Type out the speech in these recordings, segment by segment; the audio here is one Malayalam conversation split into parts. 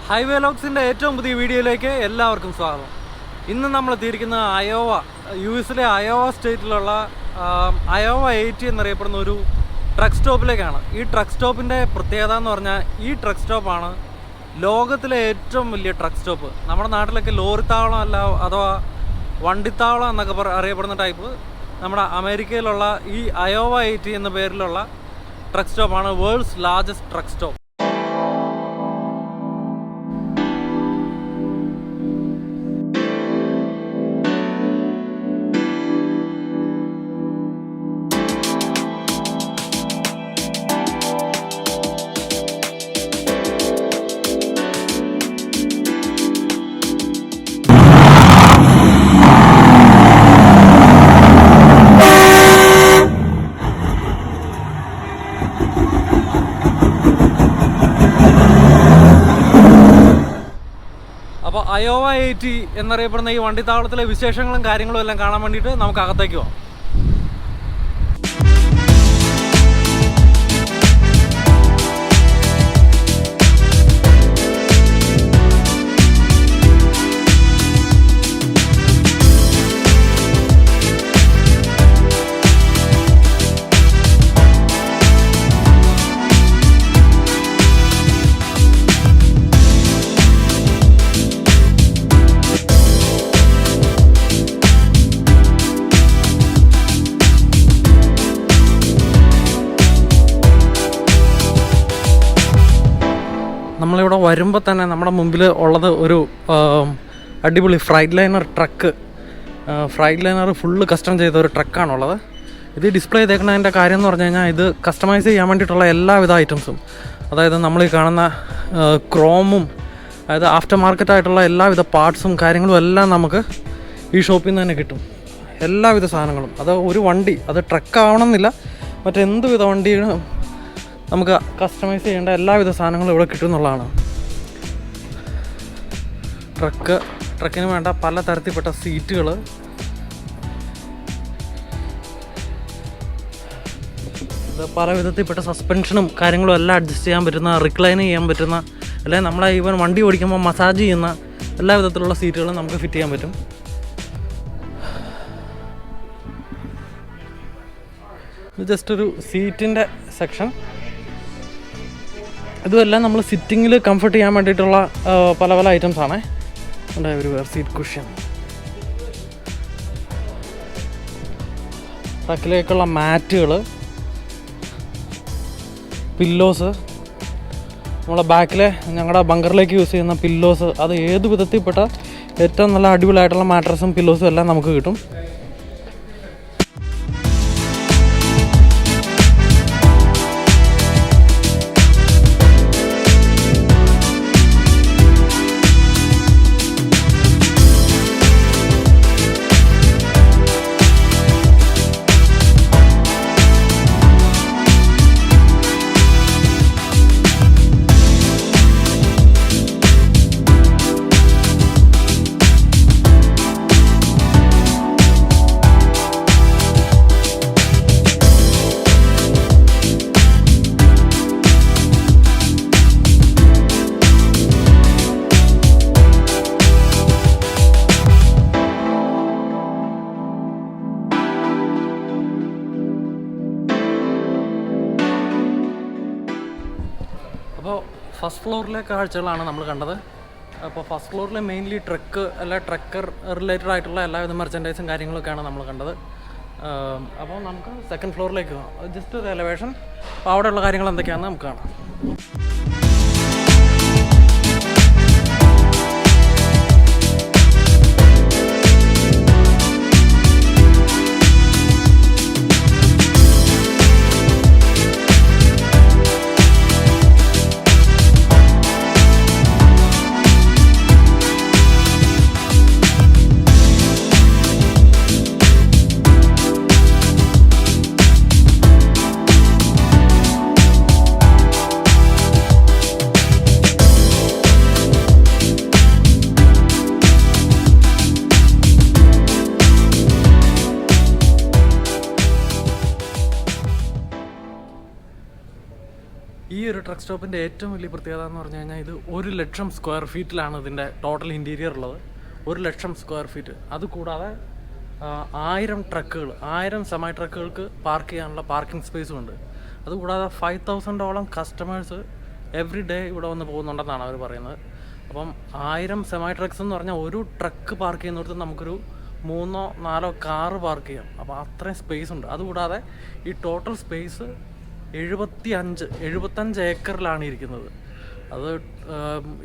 ഹൈവേ ലോക്സിൻ്റെ ഏറ്റവും പുതിയ വീഡിയോയിലേക്ക് എല്ലാവർക്കും സ്വാഗതം. ഇന്ന് നമ്മൾ എത്തിയിരിക്കുന്നത് US-ലെ അയോവ സ്റ്റേറ്റിലുള്ള അയോവ 80 എന്നറിയപ്പെടുന്ന ഒരു ട്രക്ക് സ്റ്റോപ്പിലേക്കാണ്. ഈ ട്രക്ക് സ്റ്റോപ്പിൻ്റെ പ്രത്യേകത എന്ന് പറഞ്ഞാൽ ഈ ട്രക്ക് സ്റ്റോപ്പാണ് ലോകത്തിലെ ഏറ്റവും വലിയ ട്രക്ക് സ്റ്റോപ്പ്. നമ്മുടെ നാട്ടിലൊക്കെ ലോറിത്താവളം അല്ല അഥവാ വണ്ടിത്താവളം എന്നൊക്കെ അറിയപ്പെടുന്ന ടൈപ്പ് നമ്മുടെ അമേരിക്കയിലുള്ള ഈ അയോവ 80 എന്ന പേരിലുള്ള ട്രക്ക് സ്റ്റോപ്പാണ് വേൾഡ്സ് ലാർജസ്റ്റ് ട്രക്ക് സ്റ്റോപ്പ്. അപ്പോൾ അയോവ 80 എന്നറിയപ്പെടുന്ന ഈ വണ്ടിത്താവളത്തിലെ വിശേഷങ്ങളും കാര്യങ്ങളും എല്ലാം കാണാൻ വേണ്ടിയിട്ട് നമുക്ക് അകത്തേക്ക് പോകാം. നമ്മളിവിടെ വരുമ്പോൾ തന്നെ നമ്മുടെ മുമ്പിൽ ഉള്ളത് ഒരു അടിപൊളി fried liner truck. Fried liner full custom ചെയ്ത ഒരു ട്രക്കാണുള്ളത്. ഇത് ഡിസ്പ്ലേ ചെയ്തേക്കുന്നതിൻ്റെ കാര്യം എന്ന് പറഞ്ഞു കഴിഞ്ഞാൽ ഇത് കസ്റ്റമൈസ് ചെയ്യാൻ വേണ്ടിയിട്ടുള്ള എല്ലാവിധ ഐറ്റംസും, അതായത് നമ്മൾ ഈ കാണുന്ന ക്രോമും, അതായത് ആഫ്റ്റർ മാർക്കറ്റായിട്ടുള്ള എല്ലാവിധ പാർട്സും കാര്യങ്ങളും എല്ലാം നമുക്ക് ഈ ഷോപ്പിൽ നിന്ന് തന്നെ കിട്ടും. എല്ലാവിധ സാധനങ്ങളും. അത് ഒരു വണ്ടി, അത് ട്രക്ക് ആവണമെന്നില്ല, മറ്റെന്തുവിധ വണ്ടിയും നമുക്ക് കസ്റ്റമൈസ് ചെയ്യേണ്ട എല്ലാവിധ സാധനങ്ങളും ഇവിടെ കിട്ടും എന്നുള്ളതാണ്. ട്രക്കിന് വേണ്ട പല തരത്തിൽപ്പെട്ട സീറ്റുകൾ, പല വിധത്തിൽപ്പെട്ട സസ്പെൻഷനും കാര്യങ്ങളും എല്ലാം അഡ്ജസ്റ്റ് ചെയ്യാൻ പറ്റുന്ന, റിക്ലൈൻ ചെയ്യാൻ പറ്റുന്ന, അല്ലെങ്കിൽ നമ്മളെ ഈവൻ വണ്ടി ഓടിക്കുമ്പോൾ മസാജ് ചെയ്യുന്ന എല്ലാ വിധത്തിലുള്ള സീറ്റുകളും നമുക്ക് ഫിറ്റ് ചെയ്യാൻ പറ്റും. ഇത് ജസ്റ്റ് ഒരു സീറ്റിൻ്റെ സെക്ഷൻ. ഇതുമെല്ലാം നമ്മൾ സിറ്റിങ്ങിൽ കംഫർട്ട് ചെയ്യാൻ വേണ്ടിയിട്ടുള്ള പല പല ഐറ്റംസാണ്. ഒരു സീറ്റ് കുഷ്യൻ, ട്രക്കിലേക്കുള്ള മാറ്റുകൾ, പില്ലോസ്, നമ്മളെ ബാക്കിലെ ഞങ്ങളുടെ ബങ്കറിലേക്ക് യൂസ് ചെയ്യുന്ന പില്ലോസ്, അത് ഏത് വിധത്തിൽപ്പെട്ട ഏറ്റവും നല്ല അടിപൊളിയായിട്ടുള്ള മാട്രസും പില്ലോസും എല്ലാം നമുക്ക് കിട്ടും. അപ്പോൾ ഫസ്റ്റ് ഫ്ലോറിലെ കാഴ്ചകളാണ് നമ്മൾ കണ്ടത്. അപ്പോൾ ഫസ്റ്റ് ഫ്ലോറിൽ മെയിൻലി ട്രക്കർ റിലേറ്റഡ് ആയിട്ടുള്ള എല്ലാവിധ മെർച്ചൻഡൈസും കാര്യങ്ങളൊക്കെയാണ് നമ്മൾ കണ്ടത്. അപ്പോൾ നമുക്ക് സെക്കൻഡ് ഫ്ലോറിലേക്ക് പോകാം. ജസ്റ്റ് ഒരു എലവേഷൻ. അപ്പോൾ അവിടെയുള്ള കാര്യങ്ങൾ എന്തൊക്കെയാണെന്ന് നമുക്ക് കാണാം. ഈ ഒരു ട്രക്ക് സ്റ്റോപ്പിൻ്റെ ഏറ്റവും വലിയ പ്രത്യേകത എന്ന് പറഞ്ഞു കഴിഞ്ഞാൽ ഇത് 1,00,000 സ്ക്വയർ ഫീറ്റിലാണ് ഇതിൻ്റെ ടോട്ടൽ ഇൻറ്റീരിയർ ഉള്ളത്. 1,00,000 സ്ക്വയർ ഫീറ്റ്. അതുകൂടാതെ 1000 ട്രക്കുകൾ, 1000 സെമി ട്രക്കുകൾക്ക് പാർക്ക് ചെയ്യാനുള്ള പാർക്കിംഗ് സ്പേസും ഉണ്ട്. അതുകൂടാതെ 5,000ഓളം കസ്റ്റമേഴ്സ് എവറി ഡേ ഇവിടെ വന്ന് പോകുന്നുണ്ടെന്നാണ് അവർ പറയുന്നത്. അപ്പം 1000 സെമി ട്രക്സ് എന്ന് പറഞ്ഞാൽ ഒരു ട്രക്ക് പാർക്ക് ചെയ്യുന്നിടത്ത് നമുക്കൊരു 3-4 കാറ് പാർക്ക് ചെയ്യാം. അപ്പോൾ അത്രയും സ്പേസ് ഉണ്ട്. അതുകൂടാതെ ഈ ടോട്ടൽ സ്പേസ് 75 ഏക്കറിലാണ് ഇരിക്കുന്നത്. അത്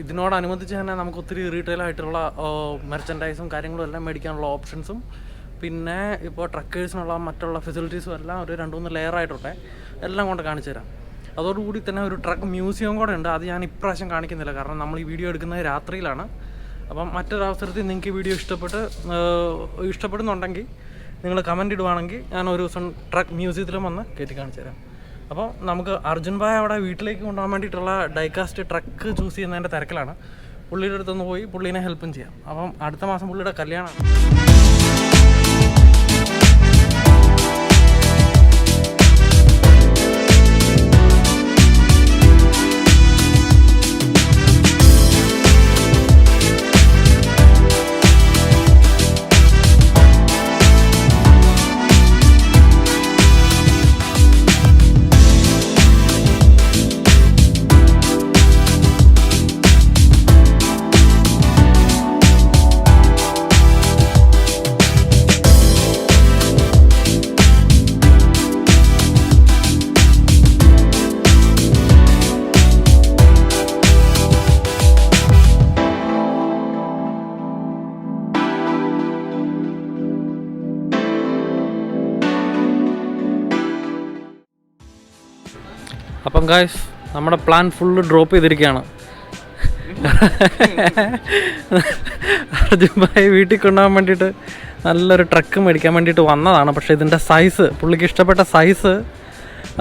ഇതിനോടനുബന്ധിച്ച് തന്നെ നമുക്ക് ഒത്തിരി റീറ്റെയിൽ ആയിട്ടുള്ള മെർച്ചൻഡൈസും കാര്യങ്ങളും എല്ലാം മേടിക്കാനുള്ള ഓപ്ഷൻസും പിന്നെ ഇപ്പോൾ ട്രക്കേഴ്സിനുള്ള മറ്റുള്ള ഫെസിലിറ്റീസും എല്ലാം ഒരു 2-3 ലെയറായിട്ടുണ്ട്. എല്ലാം കൊണ്ട് കാണിച്ചു തരാം. അതോടുകൂടി തന്നെ ഒരു ട്രക്ക് മ്യൂസിയം കൂടെ ഉണ്ട്. അത് ഞാൻ ഇപ്രാവശ്യം കാണിക്കുന്നില്ല, കാരണം നമ്മൾ ഈ വീഡിയോ എടുക്കുന്നത് രാത്രിയിലാണ്. അപ്പം മറ്റൊരവസരത്തിൽ നിങ്ങൾക്ക് ഈ വീഡിയോ ഇഷ്ടപ്പെടുന്നുണ്ടെങ്കിൽ നിങ്ങൾ കമൻറ്റ് ഇടുവാണെങ്കിൽ ഞാൻ ഒരു ദിവസം ട്രക്ക് മ്യൂസിയത്തിലും വന്ന് കയറ്റി കാണിച്ചു തരാം. അപ്പോൾ നമുക്ക് അർജുൻ ഭായ് അവിടെ വീട്ടിലേക്ക് കൊണ്ടുപോകാൻ വേണ്ടിയിട്ടുള്ള ഡൈകാസ്റ്റ് ട്രക്ക് ചൂസ് ചെയ്യുന്നതിൻ്റെ തിരക്കിലാണ്. പുള്ളിയുടെ അടുത്തൊന്ന് പോയി പുള്ളീനെ ഹെൽപ്പും ചെയ്യാം. അപ്പം അടുത്ത മാസം പുള്ളിയുടെ കല്യാണമാണ്. അപ്പം ഗായ്സ്, നമ്മുടെ പ്ലാൻ ഫുള്ള് ഡ്രോപ്പ് ചെയ്തിരിക്കുകയാണ്. അർജുൻ ഭായ് വീട്ടിൽ കൊണ്ടുപോകാൻ വേണ്ടിയിട്ട് നല്ലൊരു ട്രക്ക് മേടിക്കാൻ വേണ്ടിയിട്ട് വന്നതാണ്. പക്ഷേ ഇതിൻ്റെ സൈസ്, പുള്ളിക്ക് ഇഷ്ടപ്പെട്ട സൈസ്,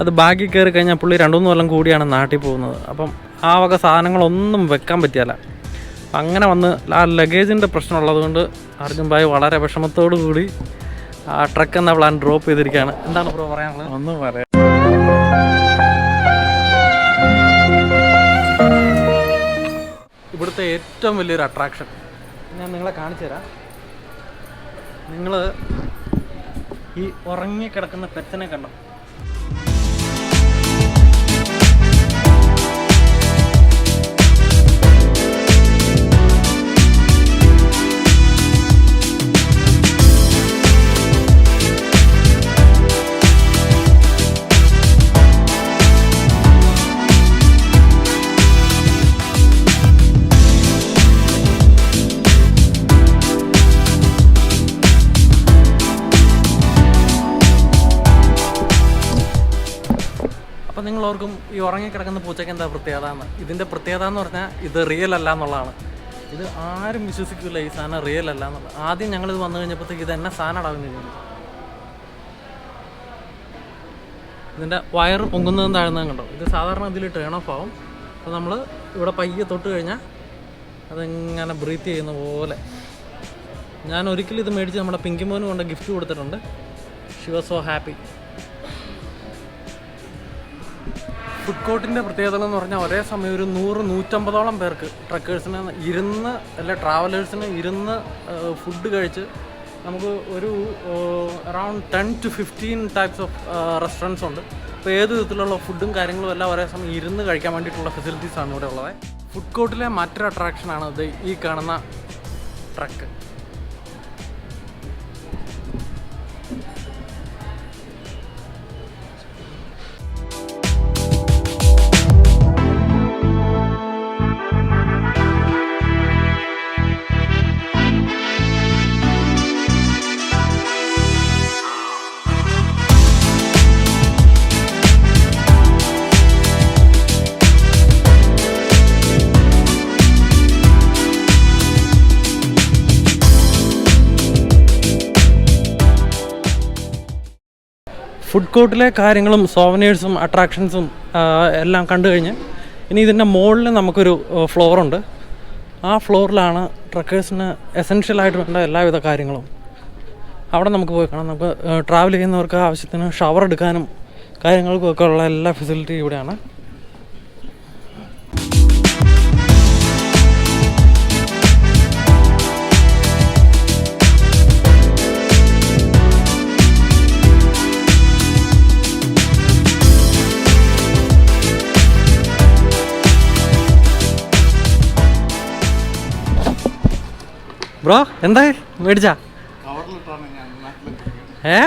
അത് ബാഗിൽ കയറി കഴിഞ്ഞാൽ പുള്ളി 2-3 കൊല്ലം കൂടിയാണ് നാട്ടിൽ പോകുന്നത്. അപ്പം ആ വക സാധനങ്ങളൊന്നും വെക്കാൻ പറ്റിയല്ല. അങ്ങനെ വന്ന് ആ ലഗേജിൻ്റെ പ്രശ്നമുള്ളത് കൊണ്ട് അർജുൻ ഭായ് വളരെ വിഷമത്തോടു കൂടി ആ ട്രക്ക് എന്ന പ്ലാൻ ഡ്രോപ്പ് ചെയ്തിരിക്കുകയാണ്. എന്താണ് ബ്രോ പറയാനുള്ളത്? ഒന്നും പറയാം. ഇവിടുത്തെ ഏറ്റവും വലിയൊരു അട്രാക്ഷൻ ഞാൻ നിങ്ങളെ കാണിച്ചു തരാം. നിങ്ങൾ ഈ ഉറങ്ങിക്കിടക്കുന്ന പെറ്റിനെ കണ്ടോ? അപ്പോൾ നിങ്ങളോർക്കും ഈ ഉറങ്ങിക്കിടക്കുന്ന പൂച്ചയ്ക്ക് എന്താ പ്രത്യേകത എന്ന്. ഇതിൻ്റെ പ്രത്യേകത എന്ന് പറഞ്ഞാൽ ഇത് റിയൽ അല്ല എന്നുള്ളതാണ്. ഇത് ആരും വിശ്വസിക്കില്ല ഈ സാധനം റിയൽ അല്ല എന്നുള്ളത്. ആദ്യം ഞങ്ങളിത് വന്നു കഴിഞ്ഞപ്പോഴത്തേക്ക് ഇത് എന്നെ സാധനം അടങ്ങുന്നു കഴിഞ്ഞു. ഇതിൻ്റെ വയറ് പൊങ്ങുന്നതും താഴ്ന്നതും കണ്ടോ? ഇത് സാധാരണ ഇതിൽ ടേൺ ഓഫ് ആവും. അപ്പോൾ നമ്മൾ ഇവിടെ പയ്യെ തൊട്ട് കഴിഞ്ഞാൽ അതിങ്ങനെ ബ്രീത്ത് ചെയ്യുന്ന പോലെ. ഞാൻ ഒരിക്കലും ഇത് മേടിച്ച് നമ്മുടെ പിങ്കിമോന് കൊണ്ട് ഗിഫ്റ്റ് കൊടുത്തിട്ടുണ്ട്. She was so happy. Food കോർട്ടിൻ്റെ പ്രത്യേകത എന്ന് പറഞ്ഞാൽ ഒരേ സമയം ഒരു 100-150ഓളം പേർക്ക് ട്രക്കേഴ്സിന് ഇരുന്ന് അല്ലെ ട്രാവലേഴ്സിന് ഇരുന്ന് ഫുഡ് കഴിച്ച് നമുക്ക് ഒരു around 10 to 15 types of restaurants ഉണ്ട്. അപ്പോൾ ഏത് വിധത്തിലുള്ള ഫുഡും കാര്യങ്ങളും എല്ലാം ഒരേ സമയം ഇരുന്ന് കഴിക്കാൻ വേണ്ടിയിട്ടുള്ള ഫെസിലിറ്റീസാണ് ഇവിടെ ഉള്ളത്. ഫുഡ് കോർട്ടിലെ മറ്റൊരു അട്രാക്ഷനാണ് ഇത് ഈ കാണുന്ന ട്രക്ക്. ഫുഡ് കോർട്ടിലെ കാര്യങ്ങളും സോവനേഴ്സും അട്രാക്ഷൻസും എല്ലാം കണ്ടു കഴിഞ്ഞ് ഇനി ഇതിൻ്റെ മുകളിൽ നമുക്കൊരു ഫ്ലോറുണ്ട്. ആ ഫ്ലോറിലാണ് ട്രക്കേഴ്സിന് എസെൻഷ്യലായിട്ട് വേണ്ട എല്ലാവിധ കാര്യങ്ങളും. അവിടെ നമുക്ക് പോയി കാണാം. നമുക്ക് ട്രാവൽ ചെയ്യുന്നവർക്ക് ആവശ്യത്തിന് ഷവർ എടുക്കാനും കാര്യങ്ങൾക്കും ഒക്കെ ഉള്ള എല്ലാ ഫെസിലിറ്റിയും ഇവിടെയാണ്. ബ്രോ എന്തായി മേടിച്ചാ? ഏ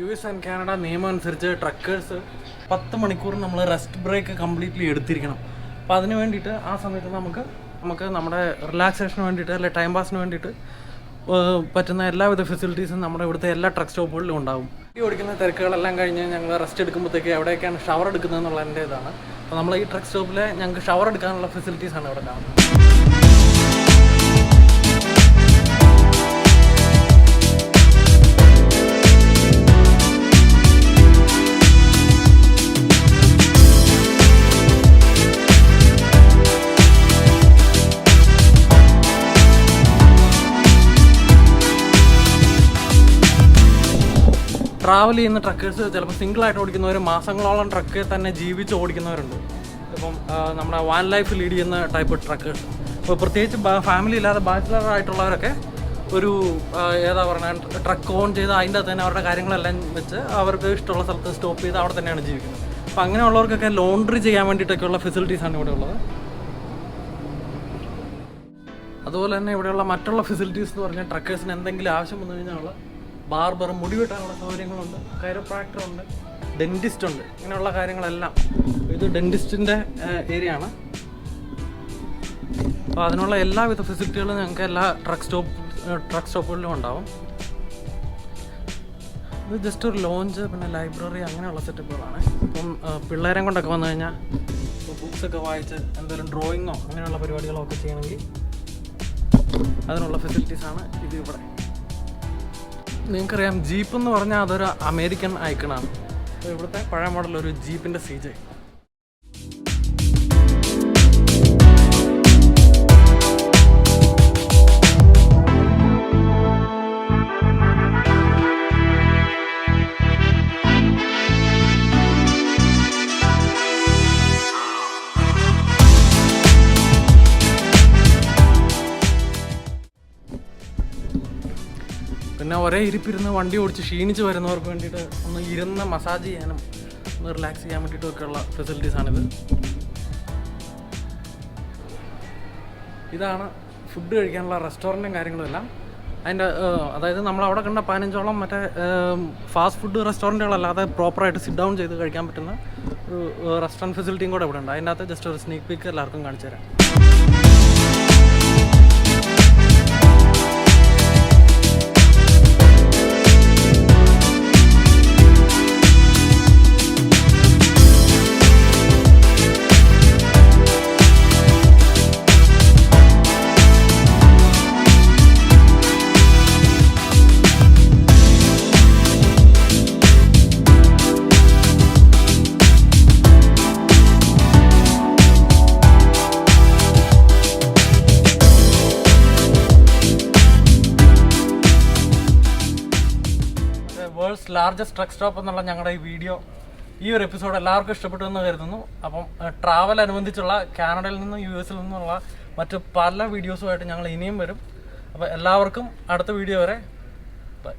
US ആൻഡ് കാനഡ നിയമം അനുസരിച്ച് ട്രക്കേഴ്സ് 10 മണിക്കൂർ നമ്മൾ റെസ്റ്റ് ബ്രേക്ക് കംപ്ലീറ്റ്ലി എടുത്തിരിക്കണം. അപ്പോൾ അതിന് വേണ്ടിയിട്ട് ആ സമയത്ത് നമുക്ക് നമ്മുടെ റിലാക്സേഷന് വേണ്ടിയിട്ട് അല്ലെങ്കിൽ ടൈം പാസിന് വേണ്ടിയിട്ട് പറ്റുന്ന എല്ലാവിധ ഫെസിലിറ്റീസും നമ്മുടെ ഇവിടുത്തെ എല്ലാ ട്രക്ക് സ്റ്റോപ്പുകളിലും ഉണ്ടാവും. ഈ ഓടിക്കുന്ന തിരക്കുകളെല്ലാം കഴിഞ്ഞ് ഞങ്ങൾ റെസ്റ്റ് എടുക്കുമ്പോഴത്തേക്ക് എവിടെയൊക്കെയാണ് ഷവർ എടുക്കുന്നത് എന്നുള്ളതിൻ്റെ ഇതാണ്. അപ്പോൾ നമ്മൾ ഈ ട്രക്ക് സ്റ്റോപ്പിൽ ഞങ്ങൾക്ക് ഷവർ എടുക്കാനുള്ള ഫെസിലിറ്റീസാണ് ഇവിടെ കാണുന്നത്. ട്രാവൽ ചെയ്യുന്ന ട്രക്കേഴ്സ് ചിലപ്പോൾ സിംഗിളായിട്ട് ഓടിക്കുന്നവർ മാസങ്ങളോളം ട്രക്ക് തന്നെ ജീവിച്ച് ഓടിക്കുന്നവരുണ്ട്. ഇപ്പം നമ്മുടെ വാൻ ലൈഫ് ലീഡ് ചെയ്യുന്ന ടൈപ്പ് ട്രക്കേഴ്സ്. ഇപ്പോൾ പ്രത്യേകിച്ച് ഫാമിലി ഇല്ലാതെ ബാച്ചിലർ ആയിട്ടുള്ളവരൊക്കെ ഒരു ഏതാ പറയുക ട്രക്ക് ഓൺ ചെയ്ത് അതിൻ്റെ അകത്ത് തന്നെ അവരുടെ കാര്യങ്ങളെല്ലാം വെച്ച് അവർക്ക് ഇഷ്ടമുള്ള സ്ഥലത്ത് സ്റ്റോപ്പ് ചെയ്ത് അവിടെ തന്നെയാണ് ജീവിക്കുന്നത്. അപ്പോൾ അങ്ങനെയുള്ളവർക്കൊക്കെ ലോണ്ടറി ചെയ്യാൻ വേണ്ടിയിട്ടൊക്കെയുള്ള ഫെസിലിറ്റീസാണ് ഇവിടെ ഉള്ളത്. അതുപോലെ തന്നെ ഇവിടെയുള്ള മറ്റുള്ള ഫെസിലിറ്റീസ് എന്ന് പറഞ്ഞാൽ ട്രക്കേഴ്സിന് എന്തെങ്കിലും ആവശ്യം വന്നു കഴിഞ്ഞാൽ ബാർബർ, മുടി വെട്ടാനുള്ള സൗകര്യങ്ങളുണ്ട്, കൈറോപ്രാക്ടർ ഉണ്ട്, ഡെൻറ്റിസ്റ്റ് ഉണ്ട്. ഇങ്ങനെയുള്ള കാര്യങ്ങളെല്ലാം ഇത് ഡെൻറ്റിസ്റ്റിൻ്റെ ഏരിയ ആണ്. അപ്പോൾ അതിനുള്ള എല്ലാവിധ ഫെസിലിറ്റികളും ഞങ്ങൾക്ക് എല്ലാ ട്രക്ക് സ്റ്റോപ്പുകളിലും ഉണ്ടാവും. ഇത് ജസ്റ്റ് ഒരു ലോഞ്ച്, പിന്നെ ലൈബ്രറി, അങ്ങനെയുള്ള സെറ്റപ്പുകളാണ്. ഇപ്പം പിള്ളേരെ കൊണ്ടൊക്കെ വന്നു കഴിഞ്ഞാൽ ബുക്സൊക്കെ വായിച്ച് എന്തെങ്കിലും ഡ്രോയിങ്ങോ അങ്ങനെയുള്ള പരിപാടികളോ ഒക്കെ ചെയ്യണമെങ്കിൽ അതിനുള്ള ഫെസിലിറ്റീസാണ് ഇത് ഇവിടെ. നിങ്ങൾക്കറിയാം, ജീപ്പ് എന്ന് പറഞ്ഞാൽ അതൊരു അമേരിക്കൻ ഐക്കണാണ്. അപ്പോൾ ഇവിടുത്തെ പഴയ മോഡൽ ഒരു ജീപ്പിൻ്റെ CJ. പിന്നെ ഒരേ ഇരിപ്പിരുന്ന് വണ്ടി ഓടിച്ച് ക്ഷീണിച്ച് വരുന്നവർക്ക് വേണ്ടിയിട്ട് ഒന്ന് ഇരുന്ന് മസാജ് ചെയ്യാനും ഒന്ന് റിലാക്സ് ചെയ്യാൻ വേണ്ടിയിട്ടൊക്കെയുള്ള ഫെസിലിറ്റീസാണിത്. ഇതാണ് ഫുഡ് കഴിക്കാനുള്ള റെസ്റ്റോറൻറ്റും കാര്യങ്ങളും എല്ലാം. അതിൻ്റെ അതായത് നമ്മളവിടെ കണ്ട 15ഓളം മറ്റേ ഫാസ്റ്റ് ഫുഡ് റെസ്റ്റോറൻറ്റുകളല്ലാതെ പ്രോപ്പറായിട്ട് സിറ്റ് ഡൗൺ ചെയ്ത് കഴിക്കാൻ പറ്റുന്ന ഒരു റെസ്റ്റോറൻറ്റ് ഫെസിലിറ്റിയും കൂടെ ഇവിടെ ഉണ്ട്. അതിൻ്റെ അകത്ത് ജസ്റ്റ് ഒരു സ്നീക്ക് പീക്ക് എല്ലാവർക്കും കാണിച്ചു തരാം. വേൾഡ്സ് ലാർജസ്റ്റ് ട്രക്ക് സ്റ്റോപ്പ് എന്നുള്ള ഞങ്ങളുടെ ഈ വീഡിയോ, ഈ ഒരു എപ്പിസോഡ് എല്ലാവർക്കും ഇഷ്ടപ്പെട്ടു എന്ന് കരുതുന്നു. അപ്പം ട്രാവൽ അനുബന്ധിച്ചുള്ള കാനഡയിൽ നിന്നും US നിന്നുള്ള മറ്റ് പല വീഡിയോസുമായിട്ട് ഞങ്ങൾ ഇനിയും വരും. അപ്പോൾ എല്ലാവർക്കും അടുത്ത വീഡിയോ വരെ ബൈ.